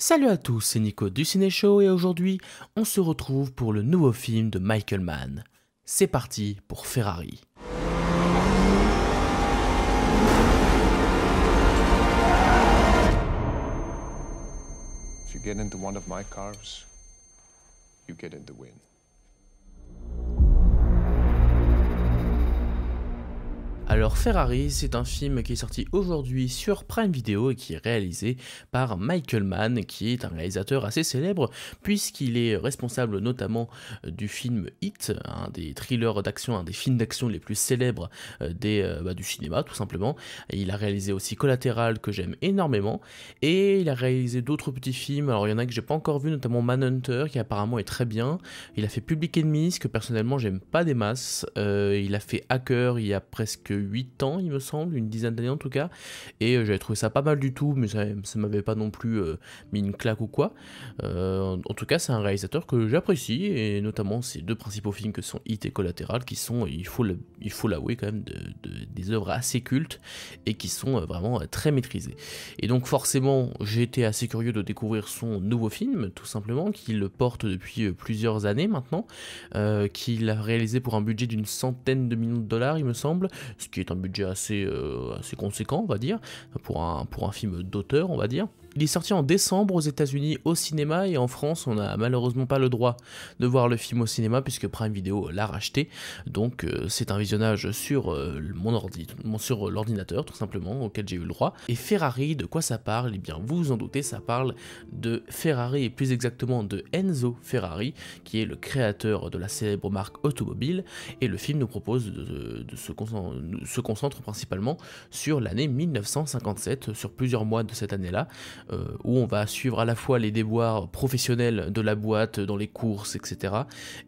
Salut à tous, c'est Nico du Ciné Show et aujourd'hui, on se retrouve pour le nouveau film de Michael Mann. C'est parti pour Ferrari. If you get into one of my cars, you get in the win. Alors Ferrari, c'est un film qui est sorti aujourd'hui sur Prime Video et qui est réalisé par Michael Mann, qui est un réalisateur assez célèbre puisqu'il est responsable notamment du film Hit, un des thrillers d'action, un des films d'action les plus célèbres du cinéma tout simplement. Et il a réalisé aussi Collateral que j'aime énormément et il a réalisé d'autres petits films. Alors il y en a que j'ai pas encore vu, notamment Manhunter qui apparemment est très bien. Il a fait Public Enemies que personnellement j'aime pas des masses. Il a fait Hacker il y a presque 8 ans il me semble, une dizaine d'années en tout cas, et j'avais trouvé ça pas mal du tout, mais ça m'avait pas non plus mis une claque ou quoi. En tout cas c'est un réalisateur que j'apprécie, et notamment ses deux principaux films que sont Hit et Collateral, qui sont, il faut l'avouer quand même, des œuvres assez cultes, et qui sont vraiment très maîtrisées. Et donc forcément j'ai été assez curieux de découvrir son nouveau film, tout simplement, qu'il porte depuis plusieurs années maintenant, qu'il a réalisé pour un budget d'une centaine de millions de dollars il me semble, ce qui est un budget assez conséquent, on va dire, pour un film d'auteur, on va dire. Il est sorti en décembre aux États-Unis au cinéma, et en France on n'a malheureusement pas le droit de voir le film au cinéma puisque Prime Video l'a racheté, donc c'est un visionnage sur sur l'ordinateur tout simplement auquel j'ai eu le droit. Et Ferrari, de quoi ça parle? Eh bien vous vous en doutez, ça parle de Ferrari, et plus exactement de Enzo Ferrari, qui est le créateur de la célèbre marque automobile, et le film nous propose de se concentre principalement sur l'année 1957, sur plusieurs mois de cette année-là, où on va suivre à la fois les déboires professionnels de la boîte dans les courses, etc.,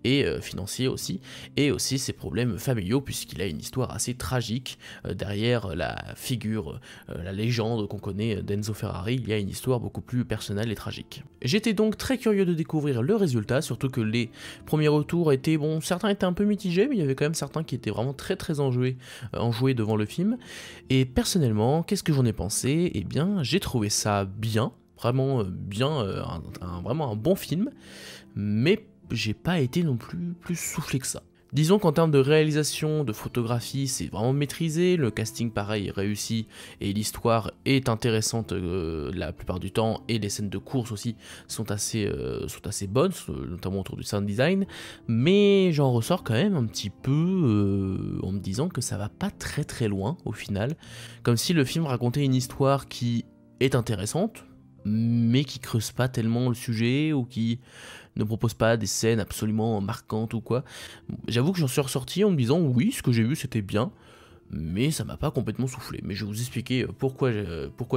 et financiers aussi, et aussi ses problèmes familiaux, puisqu'il a une histoire assez tragique derrière la figure, la légende qu'on connaît d'Enzo Ferrari. Il y a une histoire beaucoup plus personnelle et tragique. J'étais donc très curieux de découvrir le résultat, surtout que les premiers retours étaient, bon, certains étaient un peu mitigés, mais il y avait quand même certains qui étaient vraiment très enjoués devant le film. Et personnellement, qu'est-ce que j'en ai pensé? Eh bien, j'ai trouvé ça bien, vraiment bien, vraiment un bon film, mais j'ai pas été non plus soufflé que ça. Disons qu'en termes de réalisation, de photographie, c'est vraiment maîtrisé, le casting pareil est réussi, et l'histoire est intéressante la plupart du temps, et les scènes de course aussi sont assez bonnes, notamment autour du sound design, mais j'en ressors quand même un petit peu en me disant que ça va pas très loin au final, comme si le film racontait une histoire qui est intéressante, mais qui creuse pas tellement le sujet, ou qui ne propose pas des scènes absolument marquantes ou quoi. J'avoue que j'en suis ressorti en me disant oui, ce que j'ai vu c'était bien, mais ça m'a pas complètement soufflé. Mais je vais vous expliquer pourquoi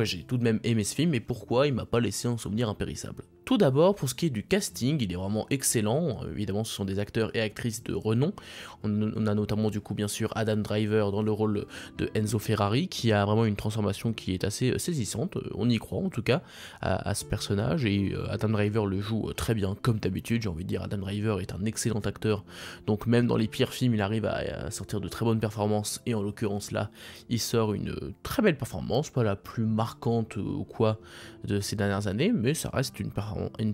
j'ai tout de même aimé ce film et pourquoi il m'a pas laissé un souvenir impérissable. Tout d'abord, pour ce qui est du casting, il est vraiment excellent. Évidemment, ce sont des acteurs et actrices de renom. On a notamment du coup bien sûr Adam Driver dans le rôle de Enzo Ferrari, qui a vraiment une transformation qui est assez saisissante. On y croit en tout cas à ce personnage, et Adam Driver le joue très bien comme d'habitude. J'ai envie de dire, Adam Driver est un excellent acteur, donc même dans les pires films il arrive à sortir de très bonnes performances, et en l'occurrence là il sort une très belle performance, pas la plus marquante ou quoi de ces dernières années, mais ça reste une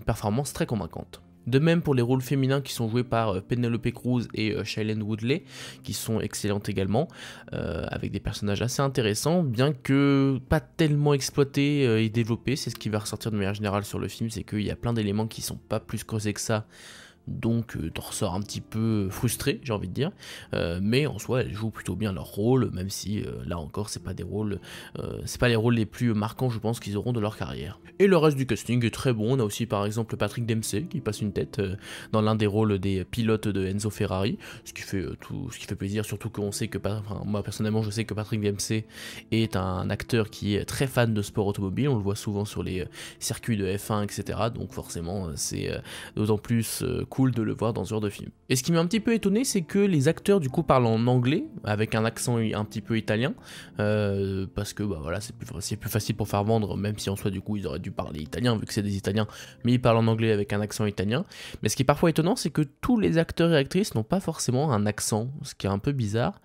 performance très convaincante. De même pour les rôles féminins qui sont joués par Penelope Cruz et Shailene Woodley, qui sont excellentes également, avec des personnages assez intéressants, bien que pas tellement exploités et développés. C'est ce qui va ressortir de manière générale sur le film, c'est qu'il y a plein d'éléments qui sont pas plus creusés que ça, donc t'en ressors un petit peu frustré, j'ai envie de dire, mais en soi elles jouent plutôt bien leur rôle, même si là encore c'est pas les rôles les plus marquants je pense qu'ils auront de leur carrière. Et le reste du casting est très bon. On a aussi par exemple Patrick Dempsey qui passe une tête dans l'un des rôles des pilotes de Enzo Ferrari, ce qui fait plaisir, surtout qu'on sait que, moi personnellement je sais que Patrick Dempsey est un acteur qui est très fan de sport automobile, on le voit souvent sur les circuits de F1 etc, donc forcément c'est d'autant plus cool de le voir dans ce genre de film. Et ce qui m'a un petit peu étonné, c'est que les acteurs du coup parlent en anglais avec un accent un petit peu italien, parce que bah voilà, c'est plus facile pour faire vendre, même si en soi du coup ils auraient dû parler italien vu que c'est des Italiens, mais ils parlent en anglais avec un accent italien. Mais ce qui est parfois étonnant, c'est que tous les acteurs et actrices n'ont pas forcément un accent, ce qui est un peu bizarre,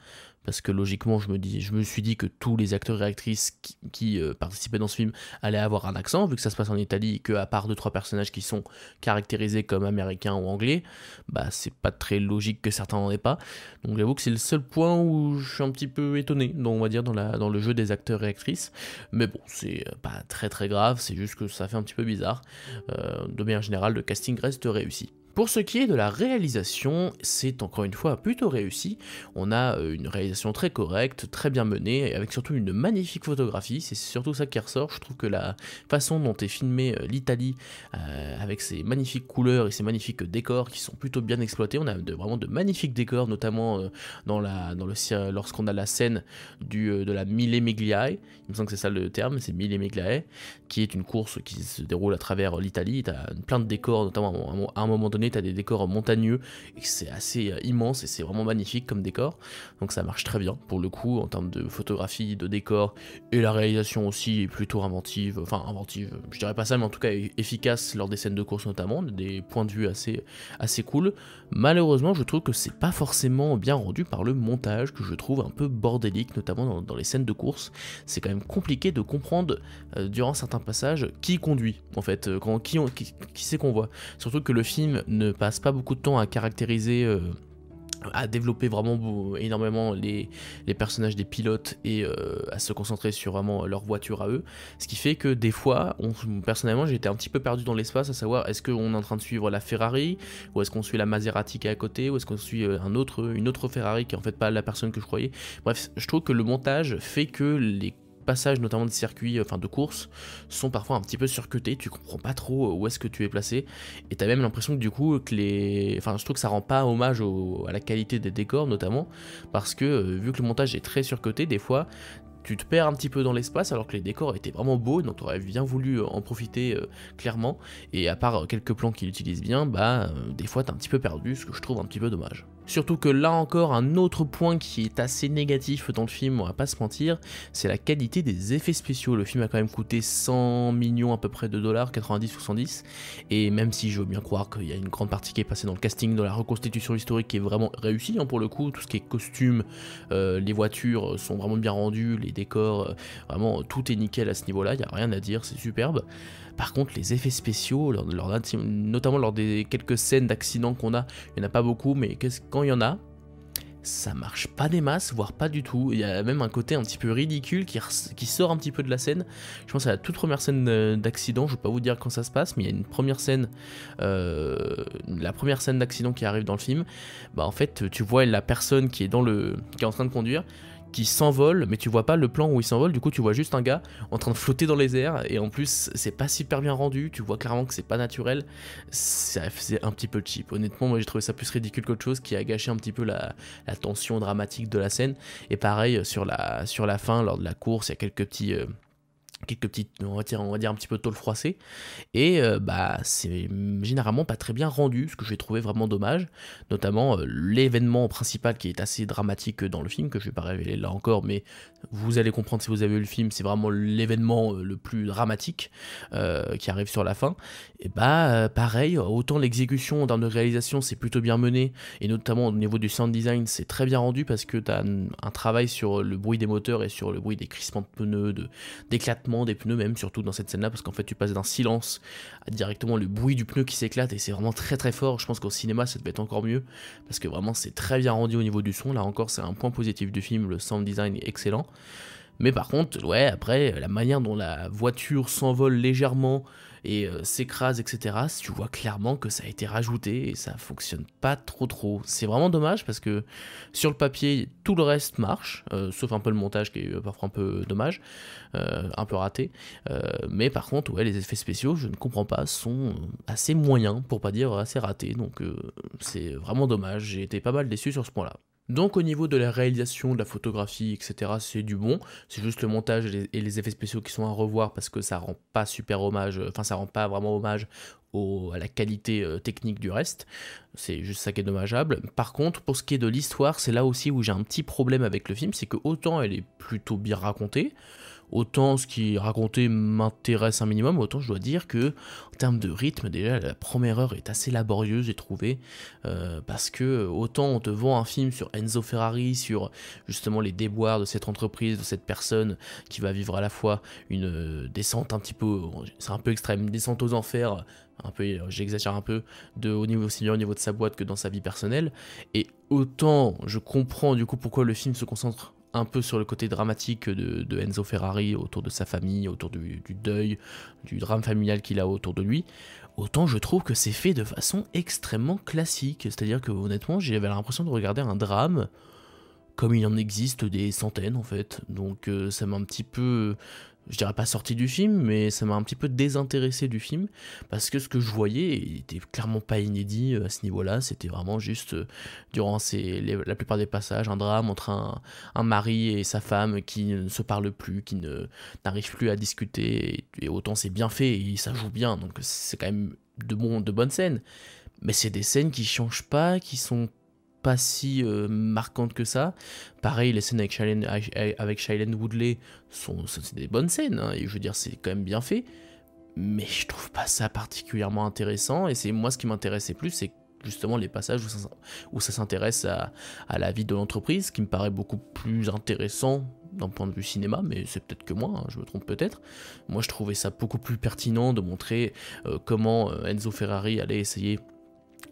parce que logiquement je me suis dit que tous les acteurs et actrices qui participaient dans ce film allaient avoir un accent, vu que ça se passe en Italie et que à part 2-3 personnages qui sont caractérisés comme américains ou anglais, bah c'est pas très logique que certains n'en aient pas. Donc j'avoue que c'est le seul point où je suis un petit peu étonné, on va dire dans le jeu des acteurs et actrices, mais bon c'est pas très très grave, c'est juste que ça fait un petit peu bizarre. De manière générale, le casting reste réussi. Pour ce qui est de la réalisation, c'est encore une fois plutôt réussi. On a une réalisation très correcte, très bien menée, avec surtout une magnifique photographie. C'est surtout ça qui ressort. Je trouve que la façon dont est filmée l'Italie, avec ses magnifiques couleurs et ses magnifiques décors qui sont plutôt bien exploités. On a vraiment de magnifiques décors, notamment lorsqu'on a la scène de la Mille Migliae. Il me semble que c'est ça le terme, c'est Mille Migliae, qui est une course qui se déroule à travers l'Italie. Tu as plein de décors, notamment à un moment donné, tu as des décors montagneux, et c'est assez immense, et c'est vraiment magnifique comme décor. Donc ça marche très bien, pour le coup, en termes de photographie, de décor, et la réalisation aussi est plutôt inventive, je dirais pas ça, mais en tout cas efficace lors des scènes de course notamment, des points de vue assez cool. Malheureusement, je trouve que c'est pas forcément bien rendu par le montage, que je trouve un peu bordélique, notamment dans les scènes de course. C'est quand même compliqué de comprendre durant certains passages qui conduit, en fait, qui c'est qu'on voit. Surtout que le film ne passe pas beaucoup de temps à caractériser, à développer vraiment énormément les personnages des pilotes et à se concentrer sur vraiment leur voiture à eux, ce qui fait que des fois, personnellement j'étais un petit peu perdu dans l'espace, à savoir est-ce qu'on est en train de suivre la Ferrari, ou est-ce qu'on suit la Maserati qui est à côté, ou est-ce qu'on suit une autre Ferrari qui est en fait pas la personne que je croyais. Bref, je trouve que le montage fait que les passages notamment de circuits, de courses, sont parfois un petit peu surcutés, tu comprends pas trop où est-ce que tu es placé, et t'as même l'impression que du coup, je trouve que ça rend pas hommage à la qualité des décors notamment, parce que vu que le montage est très surcoté, des fois, tu te perds un petit peu dans l'espace alors que les décors étaient vraiment beaux, donc tu aurais bien voulu en profiter clairement, et à part quelques plans qu'il utilise bien, des fois t'es un petit peu perdu, ce que je trouve un petit peu dommage. Surtout que là encore, un autre point qui est assez négatif dans le film, on va pas se mentir, c'est la qualité des effets spéciaux. Le film a quand même coûté 100 millions à peu près de dollars, 90 ou 110, et même si je veux bien croire qu'il y a une grande partie qui est passée dans le casting, dans la reconstitution historique qui est vraiment réussie pour le coup, tout ce qui est costume, les voitures sont vraiment bien rendues, les décors, vraiment tout est nickel à ce niveau-là, il n'y a rien à dire, c'est superbe. Par contre, les effets spéciaux, notamment lors des quelques scènes d'accidents qu'on a, il n'y en a pas beaucoup, mais quand il y en a, ça marche pas des masses, voire pas du tout. Il y a même un côté un petit peu ridicule qui sort un petit peu de la scène. Je pense à la toute première scène d'accident, je vais pas vous dire quand ça se passe, mais il y a une première scène, la première scène d'accident qui arrive dans le film. En fait, tu vois la personne qui est qui est en train de conduire, qui s'envole, mais tu vois pas le plan où il s'envole, du coup tu vois juste un gars en train de flotter dans les airs, et en plus c'est pas super bien rendu, tu vois clairement que c'est pas naturel, c'est un petit peu cheap. Honnêtement, moi j'ai trouvé ça plus ridicule qu'autre chose, qui a gâché un petit peu la tension dramatique de la scène. Et pareil, sur la fin, lors de la course, il y a quelques petites, on va dire un petit peu tôle froissée, et c'est généralement pas très bien rendu, ce que j'ai trouvé vraiment dommage, notamment l'événement principal qui est assez dramatique dans le film, que je vais pas révéler là encore, mais vous allez comprendre si vous avez vu le film, c'est vraiment l'événement le plus dramatique qui arrive sur la fin. Et pareil, autant l'exécution en termes de réalisation c'est plutôt bien mené, et notamment au niveau du sound design c'est très bien rendu, parce que t'as un travail sur le bruit des moteurs et sur le bruit des crissements de pneus, d'éclatement des pneus même, surtout dans cette scène là, parce qu'en fait tu passes d'un silence à directement le bruit du pneu qui s'éclate, et c'est vraiment très très fort. Je pense qu'au cinéma ça devait être encore mieux, parce que vraiment c'est très bien rendu au niveau du son. Là encore c'est un point positif du film, le sound design est excellent. Mais par contre, ouais, après, la manière dont la voiture s'envole légèrement et s'écrase, etc., tu vois clairement que ça a été rajouté et ça fonctionne pas trop. C'est vraiment dommage, parce que sur le papier, tout le reste marche, sauf un peu le montage qui est parfois un peu dommage, un peu raté. Mais par contre, ouais, les effets spéciaux, je ne comprends pas, sont assez moyens, pour pas dire assez ratés. Donc c'est vraiment dommage, j'ai été pas mal déçu sur ce point-là. Donc au niveau de la réalisation, de la photographie, etc., c'est du bon. C'est juste le montage et les effets spéciaux qui sont à revoir, parce que ça rend pas super hommage, ça rend pas vraiment hommage à la qualité technique du reste. C'est juste ça qui est dommageable. Par contre, pour ce qui est de l'histoire, c'est là aussi où j'ai un petit problème avec le film, c'est que autant elle est plutôt bien racontée, autant ce qui est raconté m'intéresse un minimum, autant je dois dire que en termes de rythme, déjà la première heure est assez laborieuse, j'ai trouvé, parce que autant on te vend un film sur Enzo Ferrari, sur justement les déboires de cette entreprise, de cette personne qui va vivre à la fois une descente un petit peu, c'est un peu extrême, une descente aux enfers, un peu, j'exagère un peu, au niveau aussi bien au niveau de sa boîte que dans sa vie personnelle, et autant je comprends du coup pourquoi le film se concentre un peu sur le côté dramatique de Enzo Ferrari, autour de sa famille, autour du deuil, du drame familial qu'il a autour de lui, autant je trouve que c'est fait de façon extrêmement classique, c'est-à-dire que honnêtement j'avais l'impression de regarder un drame comme il en existe des centaines en fait, donc ça m'a un petit peu, je dirais pas sorti du film, mais ça m'a un petit peu désintéressé du film, parce que ce que je voyais était clairement pas inédit à ce niveau-là, c'était vraiment juste, durant la plupart des passages, un drame entre un mari et sa femme qui ne se parlent plus, qui n'arrivent plus à discuter, et autant c'est bien fait, et ça joue bien, donc c'est quand même de bonnes scènes, mais c'est des scènes qui changent pas, qui sont pas si marquante que ça. Pareil, les scènes avec Shailene Woodley c'est des bonnes scènes, hein, et je veux dire, c'est quand même bien fait, mais je trouve pas ça particulièrement intéressant, et c'est moi ce qui m'intéressait plus, c'est justement les passages où ça s'intéresse à la vie de l'entreprise, qui me paraît beaucoup plus intéressant d'un point de vue cinéma, mais c'est peut-être que moi, hein, je me trompe peut-être. Moi je trouvais ça beaucoup plus pertinent de montrer comment Enzo Ferrari allait essayer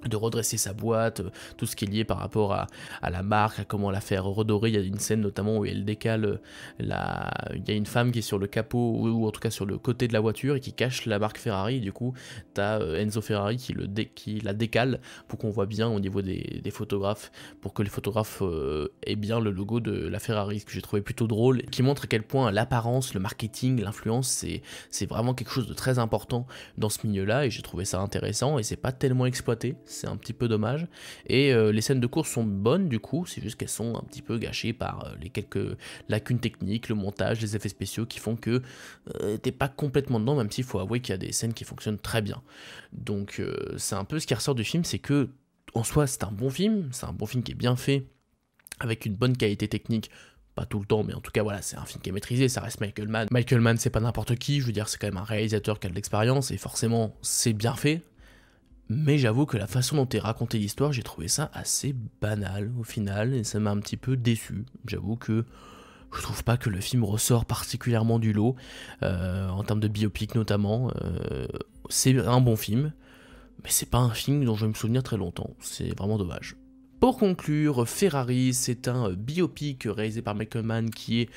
de redresser sa boîte, tout ce qui est lié par rapport à la marque, à comment la faire redorer. Il y a une scène notamment où elle décale, il y a une femme qui est sur le capot, ou en tout cas sur le côté de la voiture, et qui cache la marque Ferrari, et du coup t'as Enzo Ferrari qui la décale pour qu'on voit bien au niveau des photographes, pour que les photographes aient bien le logo de la Ferrari, ce que j'ai trouvé plutôt drôle, qui montre à quel point l'apparence, le marketing, l'influence, c'est vraiment quelque chose de très important dans ce milieu-là, et j'ai trouvé ça intéressant, et c'est pas tellement exploité, c'est un petit peu dommage, et les scènes de course sont bonnes du coup, c'est juste qu'elles sont un petit peu gâchées par les quelques lacunes techniques, le montage, les effets spéciaux qui font que t'es pas complètement dedans, même s'il faut avouer qu'il y a des scènes qui fonctionnent très bien. Donc c'est un peu ce qui ressort du film, c'est que en soi c'est un bon film qui est bien fait, avec une bonne qualité technique, pas tout le temps, mais en tout cas voilà, c'est un film qui est maîtrisé, ça reste Michael Mann. Michael Mann c'est pas n'importe qui, je veux dire c'est quand même un réalisateur qui a de l'expérience, et forcément c'est bien fait. Mais j'avoue que la façon dont est racontée l'histoire, j'ai trouvé ça assez banal au final, et ça m'a un petit peu déçu. J'avoue que je trouve pas que le film ressort particulièrement du lot, en termes de biopic notamment. C'est un bon film, mais c'est pas un film dont je vais me souvenir très longtemps, c'est vraiment dommage. Pour conclure, Ferrari, c'est un biopic réalisé par Michael Mann qui est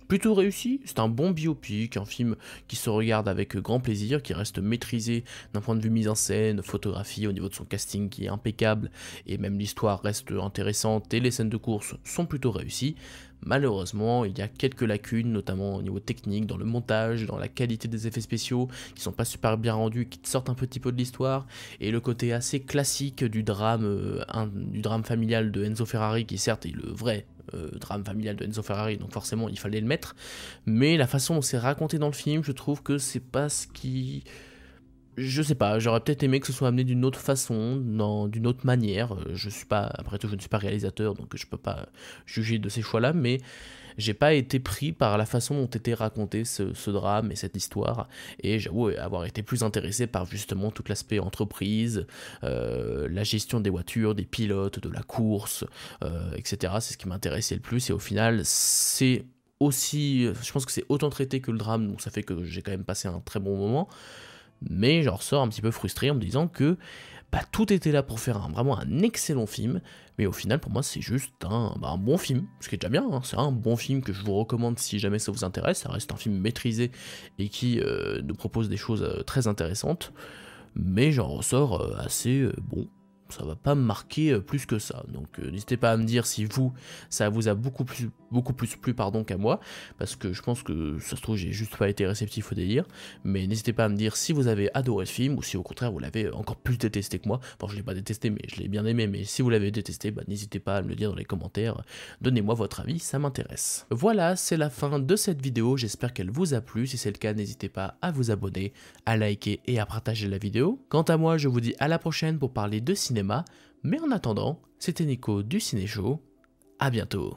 plutôt réussi, c'est un bon biopic, un film qui se regarde avec grand plaisir, qui reste maîtrisé d'un point de vue mise en scène, photographie, au niveau de son casting qui est impeccable, et même l'histoire reste intéressante, et les scènes de course sont plutôt réussies. Malheureusement, il y a quelques lacunes, notamment au niveau technique, dans le montage, dans la qualité des effets spéciaux, qui sont pas super bien rendus, qui sortent un petit peu de l'histoire, et le côté assez classique du drame familial de Enzo Ferrari, qui certes est le vrai drame familial de Enzo Ferrari, donc forcément il fallait le mettre, mais la façon dont c'est raconté dans le film, je trouve que c'est pas ce qui... Je sais pas, j'aurais peut-être aimé que ce soit amené d'une autre façon, d'une autre manière. Je suis pas, après tout, je ne suis pas réalisateur, donc je peux pas juger de ces choix-là, mais j'ai pas été pris par la façon dont était raconté ce drame et cette histoire, et j'avoue avoir été plus intéressé par justement tout l'aspect entreprise, la gestion des voitures, des pilotes, de la course, etc. C'est ce qui m'intéressait le plus, et au final, c'est aussi, je pense que c'est autant traité que le drame, donc ça fait que j'ai quand même passé un très bon moment. Mais j'en ressors un petit peu frustré en me disant que tout était là pour faire vraiment un excellent film, mais au final pour moi c'est juste un bon film, ce qui est déjà bien, hein. C'est un bon film que je vous recommande si jamais ça vous intéresse, ça reste un film maîtrisé et qui nous propose des choses très intéressantes, mais j'en ressors assez bon. Ça va pas me marquer plus que ça, donc n'hésitez pas à me dire si ça vous a beaucoup plus plu qu'à moi, parce que je pense que ça se trouve j'ai juste pas été réceptif au délire, mais n'hésitez pas à me dire si vous avez adoré le film, ou si au contraire vous l'avez encore plus détesté que moi. Enfin je l'ai pas détesté, mais je l'ai bien aimé, mais si vous l'avez détesté, n'hésitez pas à me le dire dans les commentaires, donnez-moi votre avis, ça m'intéresse. Voilà, c'est la fin de cette vidéo, j'espère qu'elle vous a plu, si c'est le cas n'hésitez pas à vous abonner, à liker et à partager la vidéo. Quant à moi je vous dis à la prochaine pour parler de cinéma, mais en attendant, c'était Nico du Ciné Show, à bientôt.